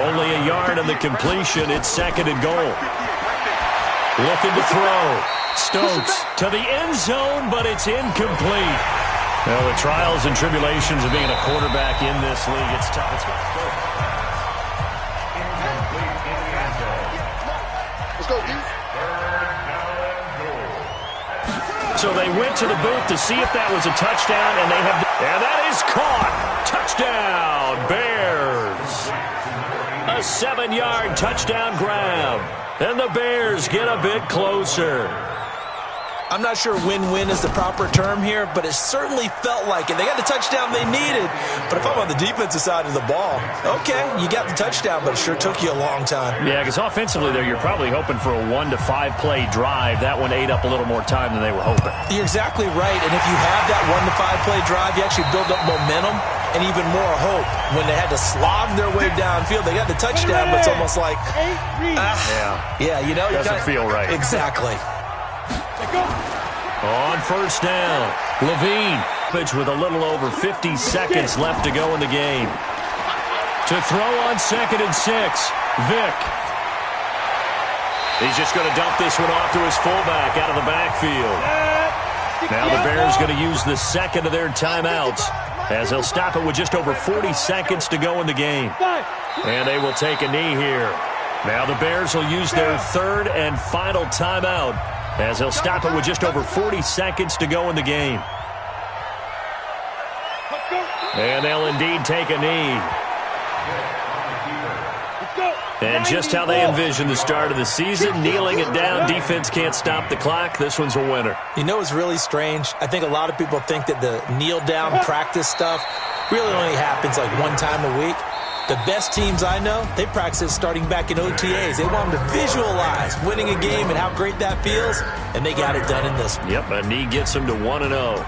Only a yard on the completion. It's 2nd and goal. Looking to throw. Stokes to the end zone, but it's incomplete. Well, the trials and tribulations of being a quarterback in this league, it's tough. Let's go, D. So they went to the booth to see if that was a touchdown, and they have. And that is caught. Touchdown, Bears. A 7-yard touchdown grab. And the Bears get a bit closer. I'm not sure win-win is the proper term here, but it certainly felt like it. They got the touchdown they needed, but if I'm on the defensive side of the ball, okay, you got the touchdown, but it sure took you a long time. Yeah, because offensively there, you're probably hoping for a 1 to 5 play drive. That one ate up a little more time than they were hoping. You're exactly right, and if you have that 1 to 5 play drive, you actually build up momentum and even more hope. When they had to slog their way downfield, they got the touchdown, but it's almost like, yeah, you know, doesn't feel right. Exactly. On first down, Levine, pitch with a little over 50 seconds left to go in the game. To throw on 2nd and 6, Vick. He's just going to dump this one off to his fullback out of the backfield. Now the Bears going to use the second of their timeouts as they'll stop it with just over 40 seconds to go in the game. And they will take a knee here. Now the Bears will use their 3rd and final timeout as they'll stop it with just over 40 seconds to go in the game. And they'll indeed take a knee. And just how they envision the start of the season, kneeling it down, defense can't stop the clock. This one's a winner. You know what's really strange? I think a lot of people think that the kneel-down practice stuff really only happens like one time a week. The best teams I know, they practice it starting back in OTAs. They want them to visualize winning a game and how great that feels, and they got it done in this one. Yep, a knee gets them to 1-0.